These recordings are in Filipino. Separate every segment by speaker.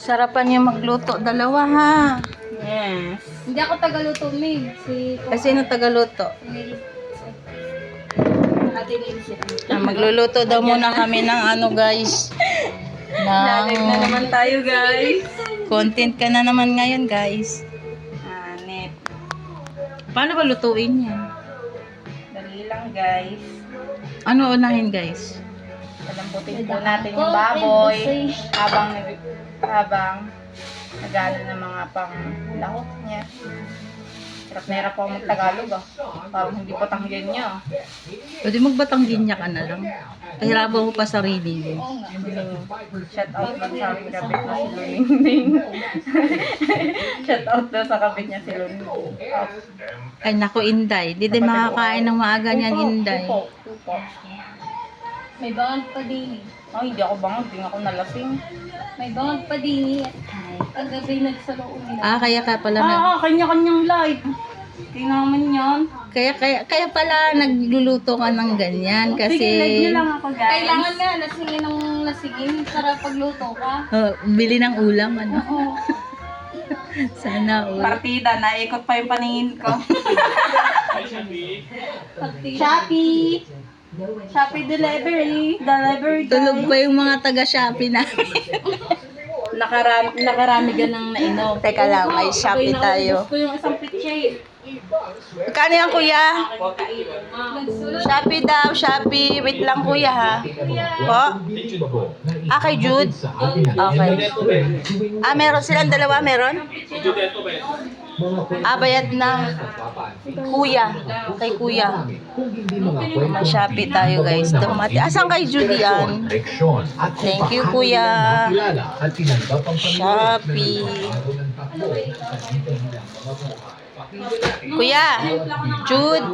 Speaker 1: Sarapan yung magluto. Dalawa ha.
Speaker 2: Yes.
Speaker 3: Hindi ako tagaluto, May.
Speaker 1: Kasi sino tagaluto?
Speaker 3: Ate Lindsay.
Speaker 1: Magluluto daw muna kami ng ano guys.
Speaker 2: Live na
Speaker 1: Ng
Speaker 2: naman tayo, guys.
Speaker 1: content ka na naman ngayon guys.
Speaker 2: Net.
Speaker 1: Paano ba lutuin yan?
Speaker 2: Dali lang, guys.
Speaker 1: Ano unahin guys?
Speaker 2: Palambutin po natin yung baboy habang nagano ng mga pang lahok niya. Hirap na hirap ako mag-Tagalog Parang hindi pa tanggihan niya.
Speaker 1: Pwede magbatanggin niya ka na lang. Pahirapan mo pa sarili mo.
Speaker 3: Oo nga.
Speaker 2: Shout out lang sa aking kabit na si Luningning. Shout out daw sa kabit niya si Luningning.
Speaker 1: Ay naku Inday. Di din makakain ng maaga niyan Inday.
Speaker 2: Upo.
Speaker 3: May bangag pa din.
Speaker 2: Ay, hindi ako bangag. Hindi ako nalasing.
Speaker 3: May bangag pa din. Kagabi nagsalo uminom.
Speaker 1: Kaya ka pala nag...
Speaker 2: Kanya-kanyang live. Tingnan naman yan.
Speaker 1: Kaya pala nagluluto ka ng ganyan kasi
Speaker 2: Sige, live niyo lang ako, guys.
Speaker 3: Kailangan nga lasingin ng lasingin para pagluto ka.
Speaker 1: Bili ng ulam ano.
Speaker 3: Oo.
Speaker 1: Sana all.
Speaker 2: Partida, naikot pa yung paningin ko.
Speaker 3: Pati.
Speaker 2: Shopee! Shopee delivery. Delivery, guys.
Speaker 1: Tulog pa yung mga taga-Shopee namin.
Speaker 2: Nakarami ka ng nainom.
Speaker 1: Teka lang, may Shopee tayo.
Speaker 2: Gusto yung isang pitchay.
Speaker 1: Kano yan kuya?
Speaker 3: Nagsulot.
Speaker 1: Shopee daw, Shopee. Wait lang kuya ha. Po? Kay Jude? Okay. Meron silang dalawa, meron? Bayad na. Kuya. Kay kuya. May Shopee tayo guys. Dumati. Asan kay Jude yan? Thank you kuya. Shopee. Kuya, Jude.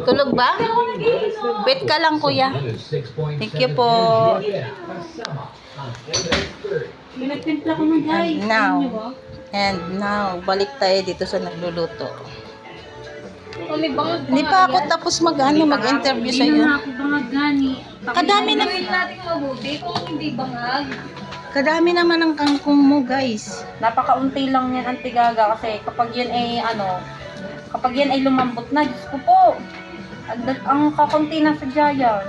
Speaker 1: Tulog ba? Wait ka lang kuya. Thank you po.
Speaker 2: Pinagtimpla ko ng guys.
Speaker 1: And now, balik tayo dito sa nagluluto.
Speaker 3: Oh, may bangag pa.
Speaker 1: Hindi pa ako tapos mag-interview sa iyo.
Speaker 3: Ako bangag gani.
Speaker 1: Kadami na,
Speaker 3: Gawin natin mabuti kung hindi bangag.
Speaker 1: kadami naman ang kangkong mo, guys.
Speaker 2: Napakaunti lang yan ang tigaga kasi kapag yan ay lumambot na, Diyos ko po. Ang kakunti na sadya yan.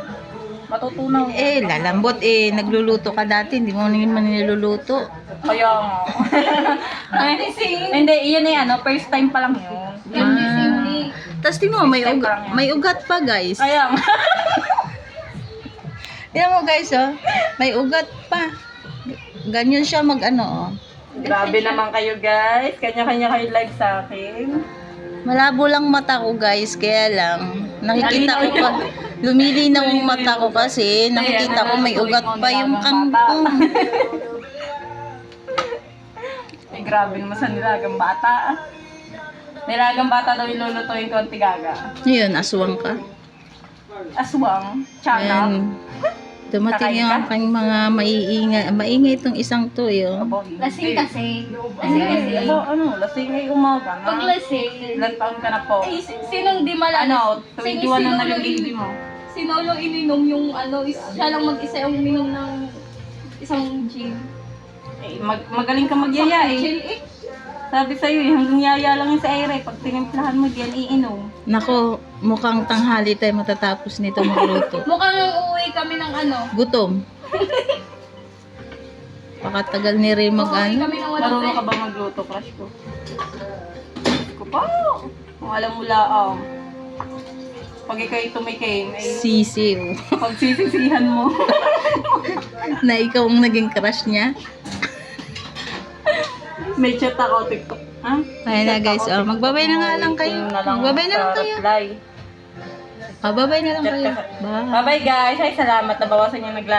Speaker 2: Matutunaw.
Speaker 1: Lalambot nagluluto ka dati, hindi mo naman niluluto.
Speaker 2: Kaya nga. Hindi, yan ay first time pa lang yun.
Speaker 1: Tapos tingnan mo, may ugat pa, guys.
Speaker 2: Kaya nga.
Speaker 1: Tingnan mo, guys, may ugat pa. Ganyan siya
Speaker 2: Grabe naman kayo guys. Kanya-kanya kayo live sa akin.
Speaker 1: Malabo lang mata ko, guys, kaya lang nakikita ko pa, lumilinaw ang mata ko kasi nakikita ko may ugat pa yung kangkong.
Speaker 2: Grabe naman sa nilagang bata. Nilagang bata daw yung lulutuin ko ang tigaga.
Speaker 1: Yun, aswang ka.
Speaker 2: Aswang, tiyanak.
Speaker 1: Ayan. Dumating yung aking mga maingay itong isang to, yun.
Speaker 3: Lasing kasi. Lasing kasi.
Speaker 2: Lasing ay umaga na.
Speaker 3: Pag lasing,
Speaker 2: Ilan taon ka na po?
Speaker 3: sinong di malalas?
Speaker 2: 21 na naging baby mo.
Speaker 3: Sinolo ininom yung siya lang mag-isa yung uminom ng isang gin.
Speaker 2: Magaling ka magyaya
Speaker 3: Gin
Speaker 2: Sabi sa'yo hanggang yaya lang yung sa aire. Pag tinimplahan mo diyan, iinom.
Speaker 1: Nako, mukhang tanghali tayo matatapos nito magluto.
Speaker 3: Mukhang uuwi kami ng
Speaker 1: Gutom. Pakatagal ni Ray
Speaker 3: Uuwi kami ng walang
Speaker 2: Marunong ka ba magluto, crush ko? Ko pa. Kung alam mo lang, pag ikaw'y tumikim, ay
Speaker 1: Sisiw.
Speaker 2: pagsisisihan mo.
Speaker 1: Na ikaw ang naging crush niya.
Speaker 2: May chat ako, TikTok. Ha?
Speaker 1: Ayan na guys, magbabay na nga lang kayo. Magbabay na lang kayo.
Speaker 2: Reply.
Speaker 1: Magbabay na lang kayo. Bye.
Speaker 2: Bye-bye guys. Ay, salamat. Nabawasan yung nagla